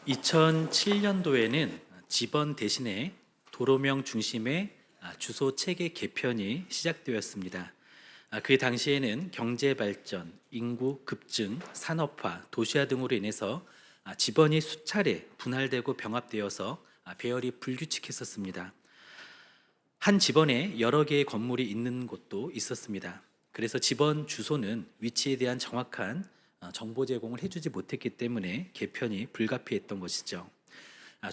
2007년도에는 지번 대신에 도로명 중심의 주소 체계 개편이 시작되었습니다. 그 당시에는 경제 발전, 인구 급증, 산업화, 도시화 등으로 인해서 지번이 수차례 분할되고 병합되어서 배열이 불규칙했었습니다. 한 지번에 여러 개의 건물이 있는 곳도 있었습니다. 그래서 지번 주소는 위치에 대한 정확한 정보 제공을 해주지 못했기 때문에 개편이 불가피했던 것이죠.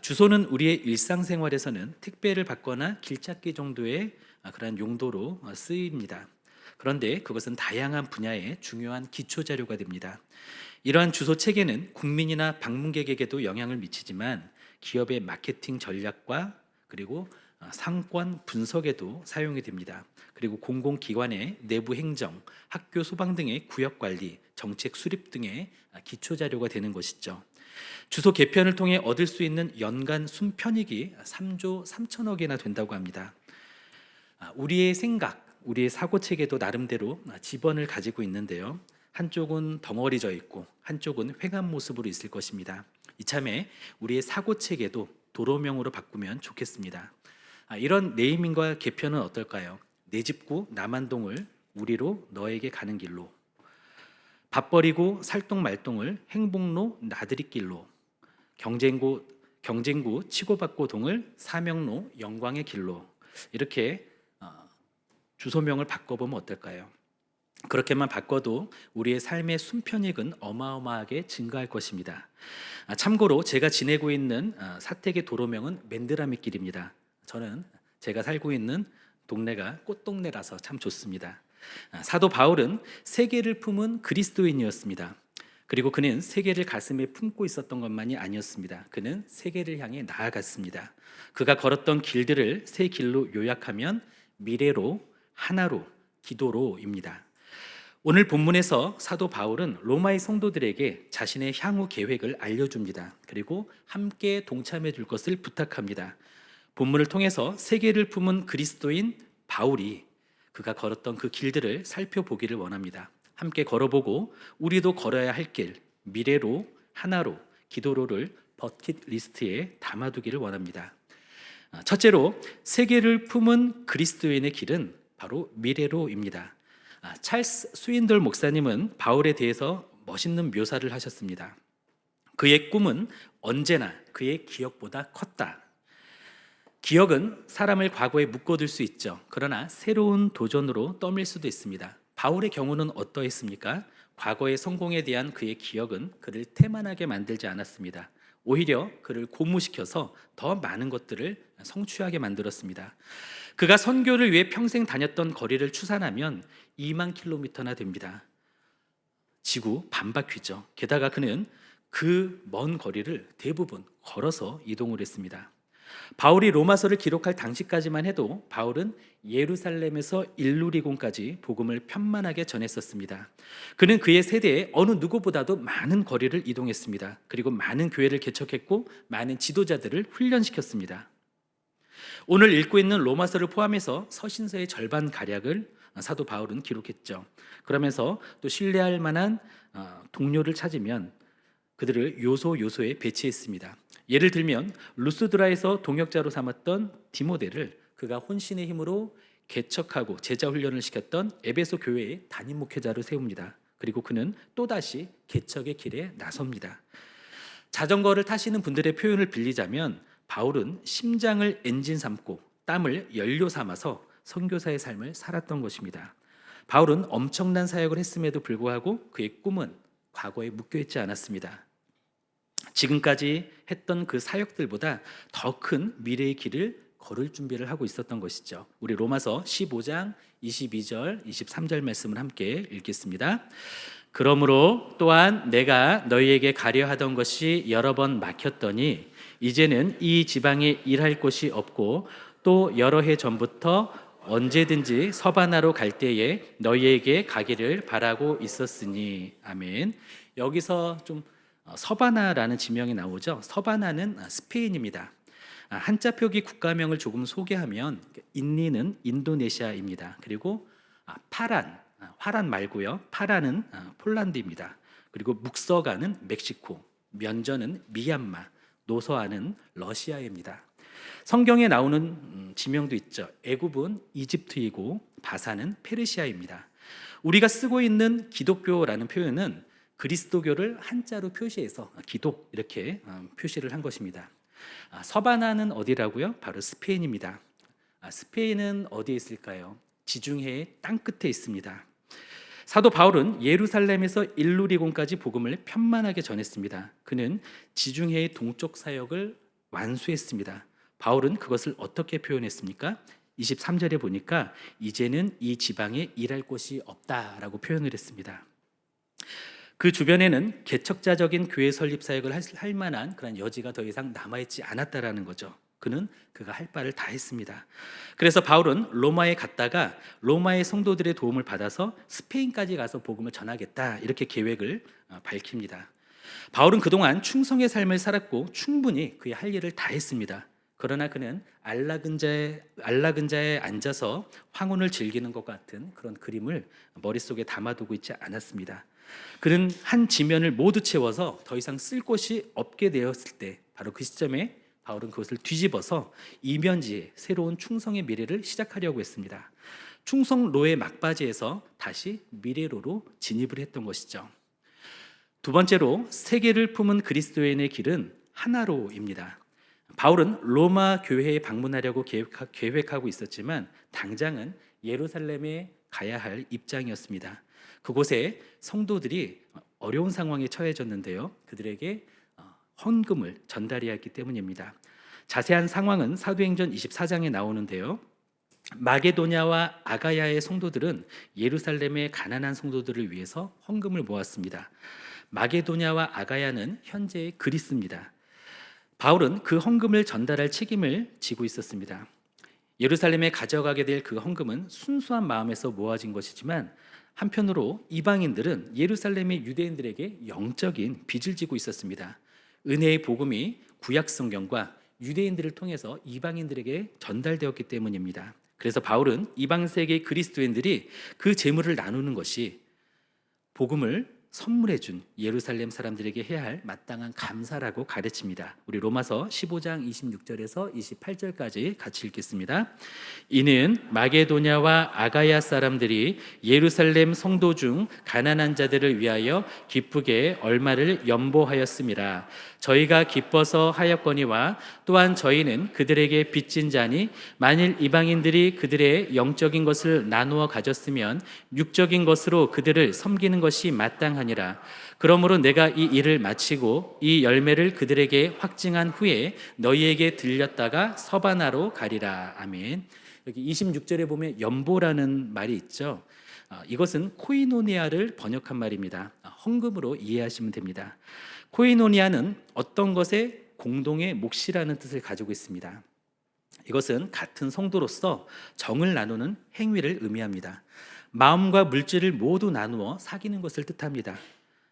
주소는 우리의 일상생활에서는 택배를 받거나 길찾기 정도의 그러한 용도로 쓰입니다. 그런데 그것은 다양한 분야의 중요한 기초 자료가 됩니다. 이러한 주소 체계는 국민이나 방문객에게도 영향을 미치지만 기업의 마케팅 전략과 그리고 상권 분석에도 사용이 됩니다. 그리고 공공기관의 내부 행정, 학교 소방 등의 구역 관리, 정책 수립 등의 기초 자료가 되는 것이죠. 주소 개편을 통해 얻을 수 있는 연간 순편익이 3조 3천억이나 된다고 합니다. 우리의 생각, 우리의 사고 체계도 나름대로 지번을 가지고 있는데요. 한쪽은 덩어리져 있고 한쪽은 횡한 모습으로 있을 것입니다. 이참에 우리의 사고 체계도 도로명으로 바꾸면 좋겠습니다. 이런 네이밍과 개편은 어떨까요? 내 집구 남한동을 우리로 너에게 가는 길로, 밥버리고 살동말동을 행복로 나들이길로, 경쟁구 치고받고 동을 사명로 영광의 길로, 이렇게 주소명을 바꿔보면 어떨까요? 그렇게만 바꿔도 우리의 삶의 순편익은 어마어마하게 증가할 것입니다. 참고로 제가 지내고 있는 사택의 도로명은 맨드라미길입니다. 저는 제가 살고 있는 동네가 꽃동네라서 참 좋습니다. 사도 바울은 세계를 품은 그리스도인이었습니다. 그리고 그는 세계를 가슴에 품고 있었던 것만이 아니었습니다. 그는 세계를 향해 나아갔습니다. 그가 걸었던 길들을 세 길로 요약하면 미래로, 하나로, 기도로입니다. 오늘 본문에서 사도 바울은 로마의 성도들에게 자신의 향후 계획을 알려줍니다. 그리고 함께 동참해 줄 것을 부탁합니다. 본문을 통해서 세계를 품은 그리스도인 바울이 그가 걸었던 그 길들을 살펴보기를 원합니다. 함께 걸어보고 우리도 걸어야 할 길, 미래로, 하나로, 기도로를 버킷리스트에 담아두기를 원합니다. 첫째로 세계를 품은 그리스도인의 길은 바로 미래로입니다. 찰스 스윈돌 목사님은 바울에 대해서 멋있는 묘사를 하셨습니다. 그의 꿈은 언제나 그의 기억보다 컸다. 기억은 사람을 과거에 묶어둘 수 있죠. 그러나 새로운 도전으로 떠밀 수도 있습니다. 바울의 경우는 어떠했습니까? 과거의 성공에 대한 그의 기억은 그를 태만하게 만들지 않았습니다. 오히려 그를 고무시켜서 더 많은 것들을 성취하게 만들었습니다. 그가 선교를 위해 평생 다녔던 거리를 추산하면 2만 킬로미터나 됩니다. 지구 반바퀴죠. 게다가 그는 그 먼 거리를 대부분 걸어서 이동을 했습니다. 바울이 로마서를 기록할 당시까지만 해도 바울은 예루살렘에서 일루리곤까지 복음을 편만하게 전했었습니다. 그는 그의 세대에 어느 누구보다도 많은 거리를 이동했습니다. 그리고 많은 교회를 개척했고 많은 지도자들을 훈련시켰습니다. 오늘 읽고 있는 로마서를 포함해서 서신서의 절반 가량을 사도 바울은 기록했죠. 그러면서 또 신뢰할 만한 동료를 찾으면 그들을 요소에 배치했습니다. 예를 들면 루스드라에서 동역자로 삼았던 디모데를 그가 혼신의 힘으로 개척하고 제자 훈련을 시켰던 에베소 교회의 담임 목회자로 세웁니다. 그리고 그는 또다시 개척의 길에 나섭니다. 자전거를 타시는 분들의 표현을 빌리자면 바울은 심장을 엔진 삼고 땀을 연료 삼아서 선교사의 삶을 살았던 것입니다. 바울은 엄청난 사역을 했음에도 불구하고 그의 꿈은 과거에 묶여있지 않았습니다. 지금까지 했던 그 사역들보다 더 큰 미래의 길을 걸을 준비를 하고 있었던 것이죠. 우리 로마서 15장 22절 23절 말씀을 함께 읽겠습니다. 그러므로 또한 내가 너희에게 가려 하던 것이 여러 번 막혔더니 이제는 이 지방에 일할 곳이 없고 또 여러 해 전부터 언제든지 서바나로 갈 때에 너희에게 가기를 바라고 있었으니. 아멘. 여기서 좀 서바나라는 지명이 나오죠. 서바나는 스페인입니다. 한자 표기 국가명을 조금 소개하면 인니는 인도네시아입니다. 그리고 화란 말고요. 파란은 폴란드입니다. 그리고 묵서가는 멕시코, 면전은 미얀마, 노서안은 러시아입니다. 성경에 나오는 지명도 있죠. 애굽은 이집트이고 바산은 페르시아입니다. 우리가 쓰고 있는 기독교라는 표현은 그리스도교를 한자로 표시해서 기독 이렇게 표시를 한 것입니다. 서바나는 어디라고요? 바로 스페인입니다. 스페인은 어디에 있을까요? 지중해의 땅 끝에 있습니다. 사도 바울은 예루살렘에서 일루리곤까지 복음을 편만하게 전했습니다. 그는 지중해의 동쪽 사역을 완수했습니다. 바울은 그것을 어떻게 표현했습니까? 23절에 보니까 이제는 이 지방에 일할 곳이 없다라고 표현을 했습니다. 그 주변에는 개척자적인 교회 설립 사역을 할 만한 그런 여지가 더 이상 남아있지 않았다라는 거죠. 그가 할 바를 다 했습니다. 그래서 바울은 로마에 갔다가 로마의 성도들의 도움을 받아서 스페인까지 가서 복음을 전하겠다 이렇게 계획을 밝힙니다. 바울은 그동안 충성의 삶을 살았고 충분히 그의 할 일을 다 했습니다. 그러나 그는 안락은자에 앉아서 황혼을 즐기는 것 같은 그런 그림을 머릿속에 담아두고 있지 않았습니다. 그는 한 지면을 모두 채워서 더 이상 쓸 곳이 없게 되었을 때 바로 그 시점에 바울은 그것을 뒤집어서 이면지에 새로운 충성의 미래를 시작하려고 했습니다. 충성로의 막바지에서 다시 미래로로 진입을 했던 것이죠. 두 번째로 세계를 품은 그리스도인의 길은 하나로입니다. 바울은 로마 교회에 방문하려고 계획하고 있었지만 당장은 예루살렘에 가야 할 입장이었습니다. 그곳에 성도들이 어려운 상황에 처해졌는데요. 그들에게 헌금을 전달해야 했기 때문입니다. 자세한 상황은 사도행전 24장에 나오는데요. 마게도냐와 아가야의 성도들은 예루살렘의 가난한 성도들을 위해서 헌금을 모았습니다. 마게도냐와 아가야는 현재의 그리스입니다. 바울은 그 헌금을 전달할 책임을 지고 있었습니다. 예루살렘에 가져가게 될 그 헌금은 순수한 마음에서 모아진 것이지만 한편으로 이방인들은 예루살렘의 유대인들에게 영적인 빚을 지고 있었습니다. 은혜의 복음이 구약 성경과 유대인들을 통해서 이방인들에게 전달되었기 때문입니다. 그래서 바울은 이방 세계의 그리스도인들이 그 재물을 나누는 것이 복음을 선물해 준 예루살렘 사람들에게 해야 할 마땅한 감사라고 가르칩니다. 우리 로마서 15장 26절에서 28절까지 같이 읽겠습니다. 이는 마게도냐와 아가야 사람들이 예루살렘 성도 중 가난한 자들을 위하여 기쁘게 얼마를 연보하였음이라. 저희가 기뻐서 하였거니와 또한 저희는 그들에게 빚진 자니 만일 이방인들이 그들의 영적인 것을 나누어 가졌으면 육적인 것으로 그들을 섬기는 것이 마땅하니라. 그러므로 내가 이 일을 마치고 이 열매를 그들에게 확증한 후에 너희에게 들렸다가 서바나로 가리라. 아멘. 여기 26절에 보면 연보라는 말이 있죠. 이것은 코이노니아를 번역한 말입니다. 헌금으로 이해하시면 됩니다. 코이노니아는 어떤 것의 공동의 몫이라는 뜻을 가지고 있습니다. 이것은 같은 성도로서 정을 나누는 행위를 의미합니다. 마음과 물질을 모두 나누어 사귀는 것을 뜻합니다.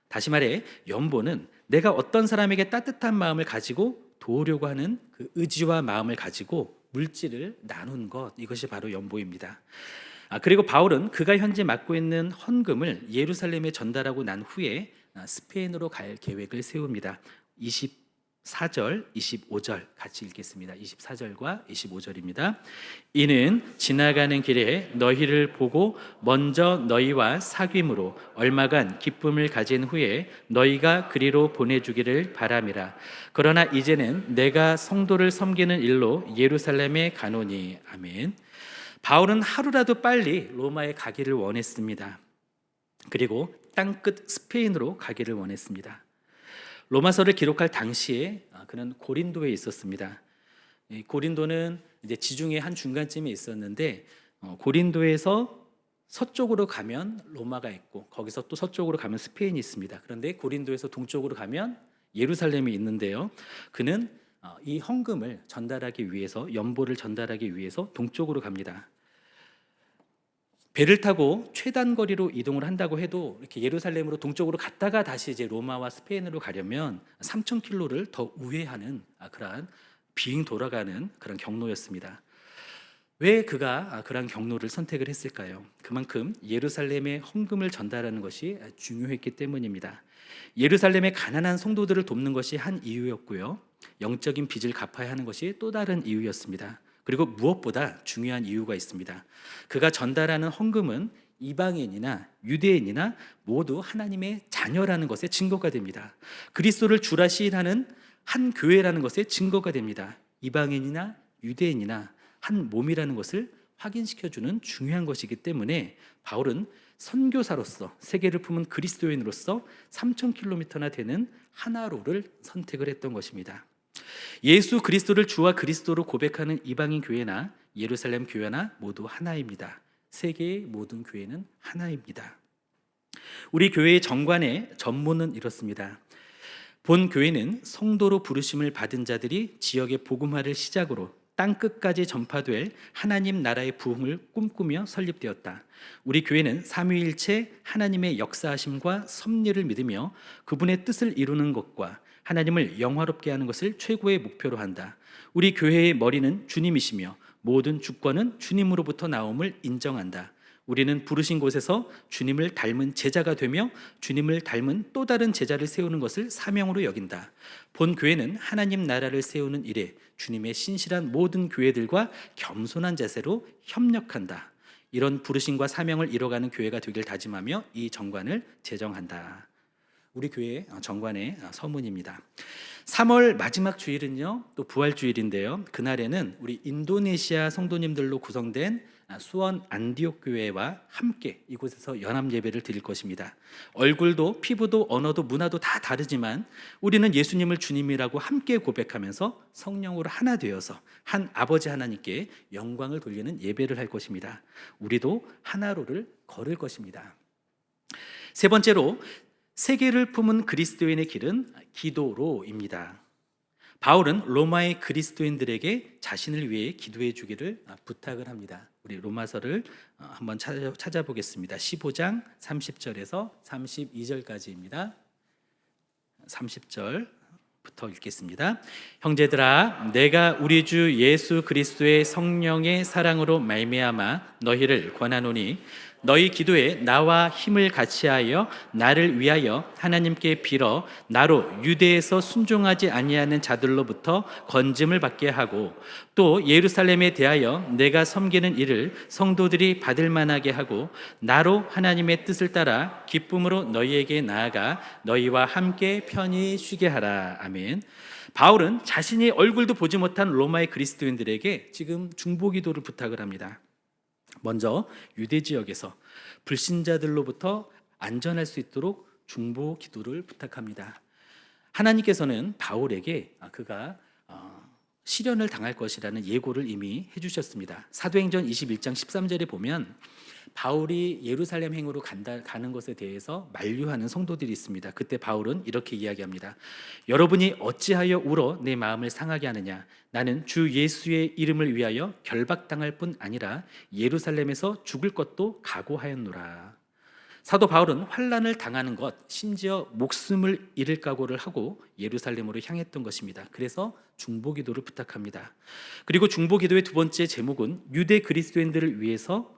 다시 말해 연보는 내가 어떤 사람에게 따뜻한 마음을 가지고 도우려고 하는 그 의지와 마음을 가지고 물질을 나눈 것, 이것이 바로 연보입니다. 그리고 바울은 그가 현재 맡고 있는 헌금을 예루살렘에 전달하고 난 후에 스페인으로 갈 계획을 세웁니다. 24절, 25절 같이 읽겠습니다. 24절과 25절입니다. 이는 지나가는 길에 너희를 보고 먼저 너희와 사귐으로 얼마간 기쁨을 가진 후에 너희가 그리로 보내주기를 바람이라. 그러나 이제는 내가 성도를 섬기는 일로 예루살렘에 가노니. 아멘. 바울은 하루라도 빨리 로마에 가기를 원했습니다. 그리고 땅끝 스페인으로 가기를 원했습니다. 로마서를 기록할 당시에 그는 고린도에 있었습니다. 고린도는 이제 지중해 한 중간쯤에 있었는데 고린도에서 서쪽으로 가면 로마가 있고 거기서 또 서쪽으로 가면 스페인이 있습니다. 그런데 고린도에서 동쪽으로 가면 예루살렘이 있는데요. 그는 이 헌금을 전달하기 위해서 연보를 전달하기 위해서 동쪽으로 갑니다. 배를 타고 최단 거리로 이동을 한다고 해도 이렇게 예루살렘으로 동쪽으로 갔다가 다시 이제 로마와 스페인으로 가려면 3,000km를 더 우회하는 그러한 빙 돌아가는 그런 경로였습니다. 왜 그가 그런 경로를 선택을 했을까요? 그만큼 예루살렘에 헌금을 전달하는 것이 중요했기 때문입니다. 예루살렘의 가난한 성도들을 돕는 것이 한 이유였고요. 영적인 빚을 갚아야 하는 것이 또 다른 이유였습니다. 그리고 무엇보다 중요한 이유가 있습니다. 그가 전달하는 헌금은 이방인이나 유대인이나 모두 하나님의 자녀라는 것의 증거가 됩니다. 그리스도를 주라 시인하는 한 교회라는 것의 증거가 됩니다. 이방인이나 유대인이나 한 몸이라는 것을 확인시켜주는 중요한 것이기 때문에 바울은 선교사로서, 세계를 품은 그리스도인으로서 3,000km나 되는 하나로를 선택을 했던 것입니다. 예수 그리스도를 주와 그리스도로 고백하는 이방인 교회나 예루살렘 교회나 모두 하나입니다. 세계의 모든 교회는 하나입니다. 우리 교회의 정관의 전문은 이렇습니다. 본 교회는 성도로 부르심을 받은 자들이 지역의 복음화를 시작으로 땅 끝까지 전파될 하나님 나라의 부흥을 꿈꾸며 설립되었다. 우리 교회는 삼위일체 하나님의 역사하심과 섭리를 믿으며 그분의 뜻을 이루는 것과 하나님을 영화롭게 하는 것을 최고의 목표로 한다. 우리 교회의 머리는 주님이시며 모든 주권은 주님으로부터 나옴을 인정한다. 우리는 부르신 곳에서 주님을 닮은 제자가 되며 주님을 닮은 또 다른 제자를 세우는 것을 사명으로 여긴다. 본 교회는 하나님 나라를 세우는 일에 주님의 신실한 모든 교회들과 겸손한 자세로 협력한다. 이런 부르심과 사명을 이뤄가는 교회가 되길 다짐하며 이 정관을 제정한다. 우리 교회 정관의 서문입니다. 3월 마지막 주일은요, 또 부활주일인데요. 그날에는 우리 인도네시아 성도님들로 구성된 수원 안디옥 교회와 함께 이곳에서 연합 예배를 드릴 것입니다. 얼굴도 피부도 언어도 문화도 다 다르지만 우리는 예수님을 주님이라고 함께 고백하면서 성령으로 하나 되어서 한 아버지 하나님께 영광을 돌리는 예배를 할 것입니다. 우리도 하나로를 걸을 것입니다. 세 번째로, 세계를 품은 그리스도인의 길은 기도로입니다. 바울은 로마의 그리스도인들에게 자신을 위해 기도해 주기를 부탁을 합니다. 우리 로마서를 한번 찾아보겠습니다. 15장 30절에서 32절까지입니다. 30절부터 읽겠습니다. 형제들아, 내가 우리 주 예수 그리스도의 성령의 사랑으로 말미암아 너희를 권하노니 너희 기도에 나와 힘을 같이하여 나를 위하여 하나님께 빌어 나로 유대에서 순종하지 아니하는 자들로부터 건짐을 받게 하고 또 예루살렘에 대하여 내가 섬기는 일을 성도들이 받을 만하게 하고 나로 하나님의 뜻을 따라 기쁨으로 너희에게 나아가 너희와 함께 편히 쉬게 하라. 아멘. 바울은 자신이 얼굴도 보지 못한 로마의 그리스도인들에게 지금 중보기도를 부탁을 합니다. 먼저 유대 지역에서 불신자들로부터 안전할 수 있도록 중보 기도를 부탁합니다. 하나님께서는 바울에게 그가 시련을 당할 것이라는 예고를 이미 해주셨습니다. 사도행전 21장 13절에 보면 바울이 예루살렘 행으로 가는 것에 대해서 만류하는 성도들이 있습니다. 그때 바울은 이렇게 이야기합니다. 여러분이 어찌하여 울어 내 마음을 상하게 하느냐. 나는 주 예수의 이름을 위하여 결박당할 뿐 아니라 예루살렘에서 죽을 것도 각오하였노라. 사도 바울은 환난을 당하는 것, 심지어 목숨을 잃을 각오를 하고 예루살렘으로 향했던 것입니다. 그래서 중보기도를 부탁합니다. 그리고 중보기도의 두 번째 제목은 유대 그리스도인들을 위해서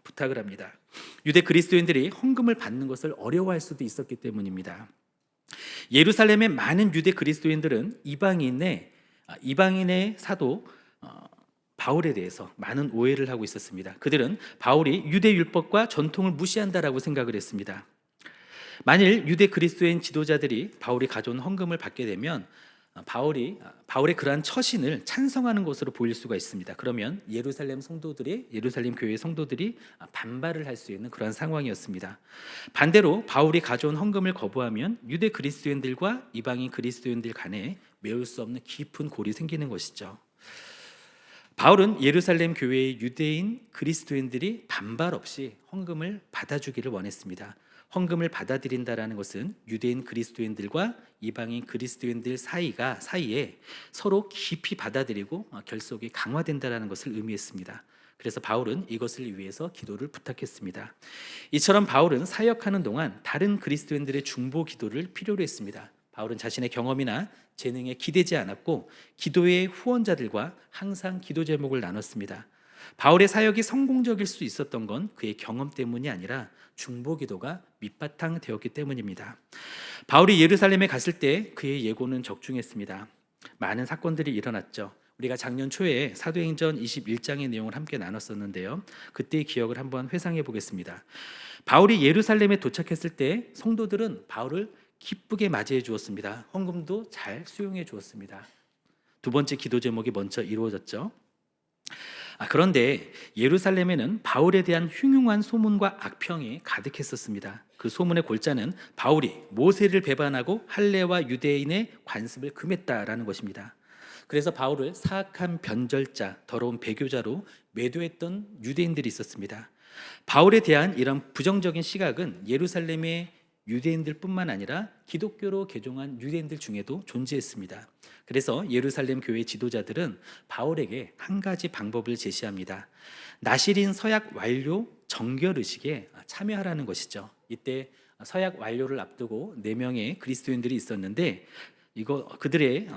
부탁을 합니다. 유대 그리스도인들이 헌금을 받는 것을 어려워할 수도 있었기 때문입니다. 예루살렘의 많은 유대 그리스도인들은 이방인의 사도 바울에 대해서 많은 오해를 하고 있었습니다. 그들은 바울이 유대 율법과 전통을 무시한다라고 생각을 했습니다. 만일 유대 그리스도인 지도자들이 바울이 가져온 헌금을 받게 되면 바울의 그러한 처신을 찬성하는 것으로 보일 수가 있습니다. 그러면 예루살렘 교회 성도들이 반발을 할 수 있는 그런 상황이었습니다. 반대로 바울이 가져온 헌금을 거부하면 유대 그리스도인들과 이방인 그리스도인들 간에 메울 수 없는 깊은 골이 생기는 것이죠. 바울은 예루살렘 교회의 유대인 그리스도인들이 반발 없이 헌금을 받아주기를 원했습니다. 헌금을 받아들인다라는 것은 유대인 그리스도인들과 이방인 그리스도인들 사이에 서로 깊이 받아들이고 결속이 강화된다라는 것을 의미했습니다. 그래서 바울은 이것을 위해서 기도를 부탁했습니다. 이처럼 바울은 사역하는 동안 다른 그리스도인들의 중보 기도를 필요로 했습니다. 바울은 자신의 경험이나 재능에 기대지 않았고 기도의 후원자들과 항상 기도 제목을 나눴습니다. 바울의 사역이 성공적일 수 있었던 건 그의 경험 때문이 아니라 중보기도가 밑바탕 되었기 때문입니다. 바울이 예루살렘에 갔을 때 그의 예고는 적중했습니다. 많은 사건들이 일어났죠. 우리가 작년 초에 사도행전 21장의 내용을 함께 나눴었는데요. 그때의 기억을 한번 회상해 보겠습니다. 바울이 예루살렘에 도착했을 때 성도들은 바울을 기쁘게 맞이해 주었습니다. 헌금도 잘 수용해 주었습니다. 두 번째 기도 제목이 먼저 이루어졌죠. 그런데 예루살렘에는 바울에 대한 흉흉한 소문과 악평이 가득했었습니다. 그 소문의 골자는 바울이 모세를 배반하고 할례와 유대인의 관습을 금했다라는 것입니다. 그래서 바울을 사악한 변절자, 더러운 배교자로 매도했던 유대인들이 있었습니다. 바울에 대한 이런 부정적인 시각은 예루살렘의 유대인들뿐만 아니라 기독교로 개종한 유대인들 중에도 존재했습니다. 그래서 예루살렘 교회 지도자들은 바울에게 한 가지 방법을 제시합니다. 나실인 서약 완료 정결 의식에 참여하라는 것이죠. 이때 서약 완료를 앞두고 4명의 그리스도인들이 있었는데 그들의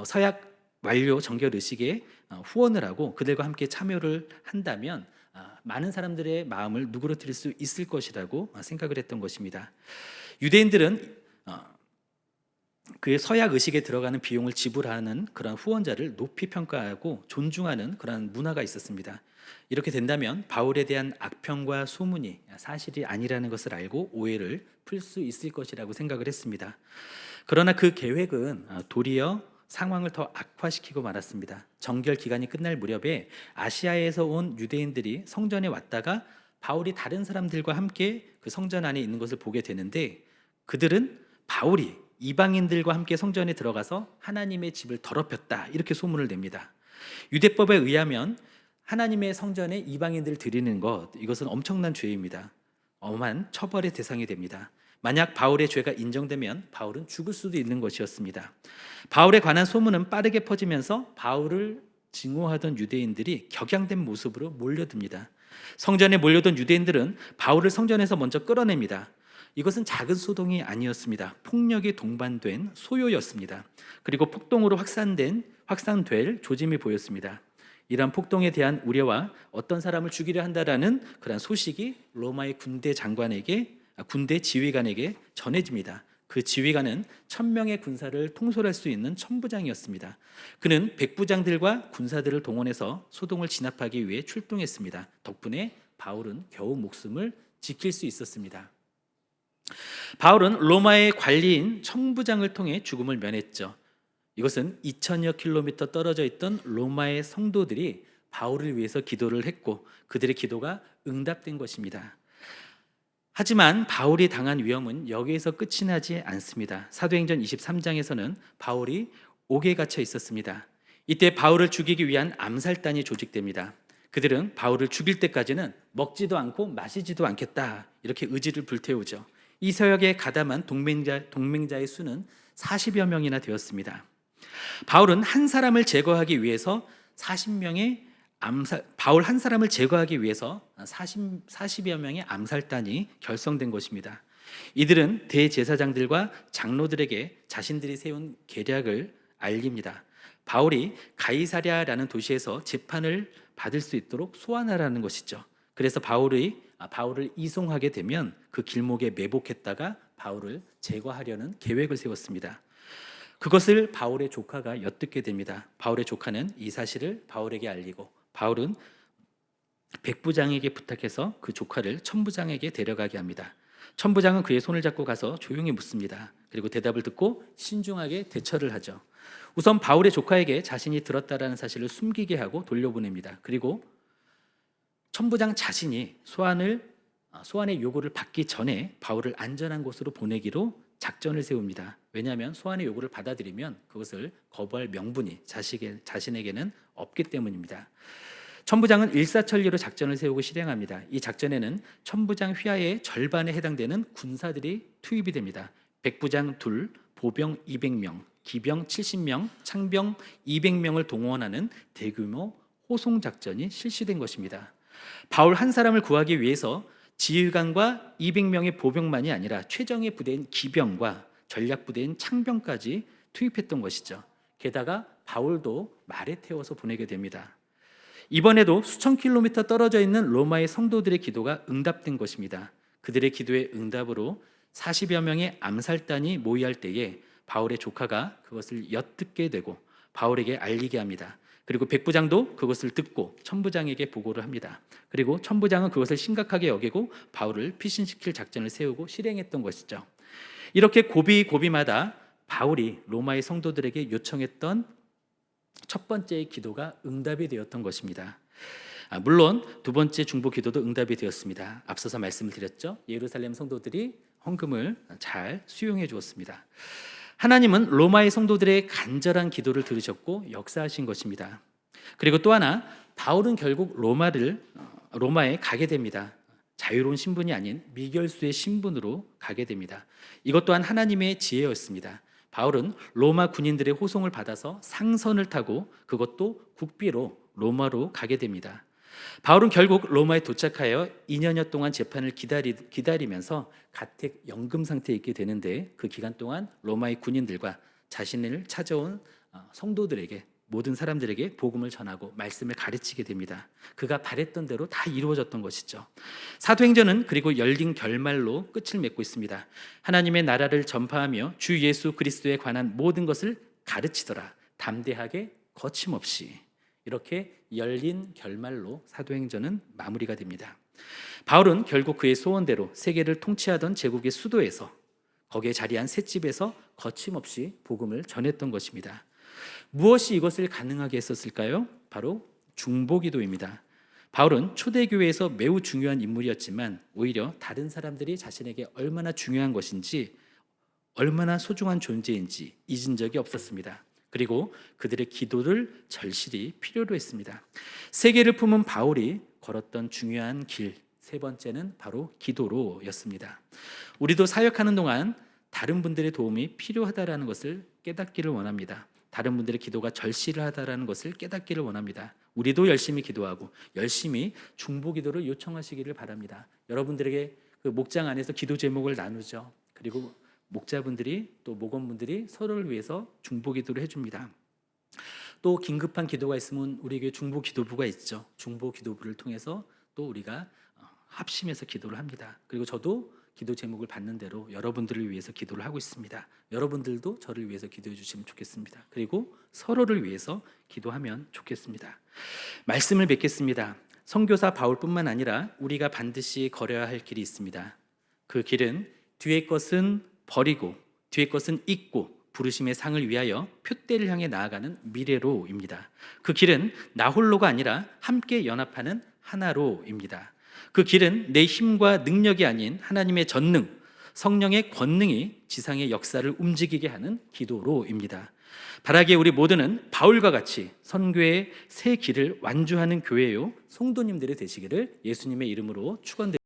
서약 완료 정결 의식에 후원을 하고 그들과 함께 참여를 한다면 많은 사람들의 마음을 누그러뜨릴 수 있을 것이라고 생각을 했던 것입니다. 유대인들은 그의 서약 의식에 들어가는 비용을 지불하는 그런 후원자를 높이 평가하고 존중하는 그런 문화가 있었습니다. 이렇게 된다면 바울에 대한 악평과 소문이 사실이 아니라는 것을 알고 오해를 풀 수 있을 것이라고 생각을 했습니다. 그러나 그 계획은 도리어 상황을 더 악화시키고 말았습니다. 정결 기간이 끝날 무렵에 아시아에서 온 유대인들이 성전에 왔다가 바울이 다른 사람들과 함께 그 성전 안에 있는 것을 보게 되는데 그들은 바울이 이방인들과 함께 성전에 들어가서 하나님의 집을 더럽혔다 이렇게 소문을 냅니다. 유대법에 의하면 하나님의 성전에 이방인들을 드리는 것 이것은 엄청난 죄입니다. 엄한 처벌의 대상이 됩니다. 만약 바울의 죄가 인정되면 바울은 죽을 수도 있는 것이었습니다. 바울에 관한 소문은 빠르게 퍼지면서 바울을 증오하던 유대인들이 격양된 모습으로 몰려듭니다. 성전에 몰려든 유대인들은 바울을 성전에서 먼저 끌어냅니다. 이것은 작은 소동이 아니었습니다. 폭력이 동반된 소요였습니다. 그리고 폭동으로 확산될 조짐이 보였습니다. 이러한 폭동에 대한 우려와 어떤 사람을 죽이려 한다라는 그런 소식이 로마의 군대 지휘관에게 전해집니다. 그 지휘관은 1000명의 군사를 통솔할 수 있는 천부장이었습니다. 그는 백부장들과 군사들을 동원해서 소동을 진압하기 위해 출동했습니다. 덕분에 바울은 겨우 목숨을 지킬 수 있었습니다. 바울은 로마의 관리인 천부장을 통해 죽음을 면했죠. 이것은 2000여 킬로미터 떨어져 있던 로마의 성도들이 바울을 위해서 기도를 했고 그들의 기도가 응답된 것입니다. 하지만 바울이 당한 위험은 여기에서 끝이 나지 않습니다. 사도행전 23장에서는 바울이 옥에 갇혀 있었습니다. 이때 바울을 죽이기 위한 암살단이 조직됩니다. 그들은 바울을 죽일 때까지는 먹지도 않고 마시지도 않겠다 이렇게 의지를 불태우죠. 이 서역에 가담한 동맹자의 수는 40여 명이나 되었습니다. 바울 한 사람을 제거하기 위해서 40여 명의 암살단이 결성된 것입니다. 이들은 대제사장들과 장로들에게 자신들이 세운 계략을 알립니다. 바울이 가이사랴라는 도시에서 재판을 받을 수 있도록 소환하라는 것이죠. 그래서 바울을 이송하게 되면 그 길목에 매복했다가 바울을 제거하려는 계획을 세웠습니다. 그것을 바울의 조카가 엿듣게 됩니다. 바울의 조카는 이 사실을 바울에게 알리고 바울은 백부장에게 부탁해서 그 조카를 천부장에게 데려가게 합니다. 천부장은 그의 손을 잡고 가서 조용히 묻습니다. 그리고 대답을 듣고 신중하게 대처를 하죠. 우선 바울의 조카에게 자신이 들었다라는 사실을 숨기게 하고 돌려보냅니다. 그리고 천부장 자신이 소환의 요구를 받기 전에 바울을 안전한 곳으로 보내기로 작전을 세웁니다. 왜냐하면 소환의 요구를 받아들이면 그것을 거부할 명분이 자신에게는 없기 때문입니다. 천부장은 일사천리로 작전을 세우고 실행합니다. 이 작전에는 천부장 휘하의 절반에 해당되는 군사들이 투입이 됩니다. 백부장 2, 보병 200명, 기병 70명, 창병 200명을 동원하는 대규모 호송 작전이 실시된 것입니다. 바울 한 사람을 구하기 위해서 지휘관과 200명의 보병만이 아니라 최정예 부대인 기병과 전략 부대인 창병까지 투입했던 것이죠. 게다가 바울도 말에 태워서 보내게 됩니다. 이번에도 수천 킬로미터 떨어져 있는 로마의 성도들의 기도가 응답된 것입니다. 그들의 기도의 응답으로 40여 명의 암살단이 모의할 때에 바울의 조카가 그것을 엿듣게 되고 바울에게 알리게 합니다. 그리고 백부장도 그것을 듣고 천부장에게 보고를 합니다. 그리고 천부장은 그것을 심각하게 여기고 바울을 피신시킬 작전을 세우고 실행했던 것이죠. 이렇게 고비고비마다 바울이 로마의 성도들에게 요청했던 첫 번째의 기도가 응답이 되었던 것입니다. 물론 두 번째 중보 기도도 응답이 되었습니다. 앞서서 말씀을 드렸죠. 예루살렘 성도들이 헌금을 잘 수용해 주었습니다. 하나님은 로마의 성도들의 간절한 기도를 들으셨고 역사하신 것입니다. 그리고 또 하나, 바울은 결국 로마에 가게 됩니다. 자유로운 신분이 아닌 미결수의 신분으로 가게 됩니다. 이것 또한 하나님의 지혜였습니다. 바울은 로마 군인들의 호송을 받아서 상선을 타고 그것도 국비로 로마로 가게 됩니다. 바울은 결국 로마에 도착하여 2년여 동안 재판을 기다리면서 가택 연금 상태에 있게 되는데, 그 기간 동안 로마의 군인들과 자신을 찾아온 성도들에게, 모든 사람들에게 복음을 전하고 말씀을 가르치게 됩니다. 그가 바랬던 대로 다 이루어졌던 것이죠. 사도행전은 그리고 열린 결말로 끝을 맺고 있습니다. 하나님의 나라를 전파하며 주 예수 그리스도에 관한 모든 것을 가르치더라. 담대하게 거침없이. 이렇게 열린 결말로 사도행전은 마무리가 됩니다. 바울은 결국 그의 소원대로 세계를 통치하던 제국의 수도에서, 거기에 자리한 셋집에서 거침없이 복음을 전했던 것입니다. 무엇이 이것을 가능하게 했었을까요? 바로 중보기도입니다. 바울은 초대교회에서 매우 중요한 인물이었지만 오히려 다른 사람들이 자신에게 얼마나 중요한 것인지, 얼마나 소중한 존재인지 잊은 적이 없었습니다. 그리고 그들의 기도를 절실히 필요로 했습니다. 세계를 품은 바울이 걸었던 중요한 길, 세 번째는 바로 기도로였습니다. 우리도 사역하는 동안 다른 분들의 도움이 필요하다라는 것을 깨닫기를 원합니다. 다른 분들의 기도가 절실하다라는 것을 깨닫기를 원합니다. 우리도 열심히 기도하고 열심히 중보 기도를 요청하시기를 바랍니다. 여러분들에게 그 목장 안에서 기도 제목을 나누죠. 그리고 목자분들이, 또 목원분들이 서로를 위해서 중보 기도를 해줍니다. 또 긴급한 기도가 있으면 우리 교회 중보 기도부가 있죠. 중보 기도부를 통해서 또 우리가 합심해서 기도를 합니다. 그리고 저도 기도 제목을 받는 대로 여러분들을 위해서 기도를 하고 있습니다. 여러분들도 저를 위해서 기도해 주시면 좋겠습니다. 그리고 서로를 위해서 기도하면 좋겠습니다. 말씀을 맺겠습니다. 선교사 바울뿐만 아니라 우리가 반드시 걸어야 할 길이 있습니다. 그 길은 뒤의 것은 버리고 뒤의 것은 잊고 부르심의 상을 위하여 표대를 향해 나아가는 미래로입니다. 그 길은 나 홀로가 아니라 함께 연합하는 하나로입니다. 그 길은 내 힘과 능력이 아닌 하나님의 전능, 성령의 권능이 지상의 역사를 움직이게 하는 기도로입니다. 바라기에 우리 모두는 바울과 같이 선교의 새 길을 완주하는 교회요 성도님들이 되시기를 예수님의 이름으로 축원드립니다.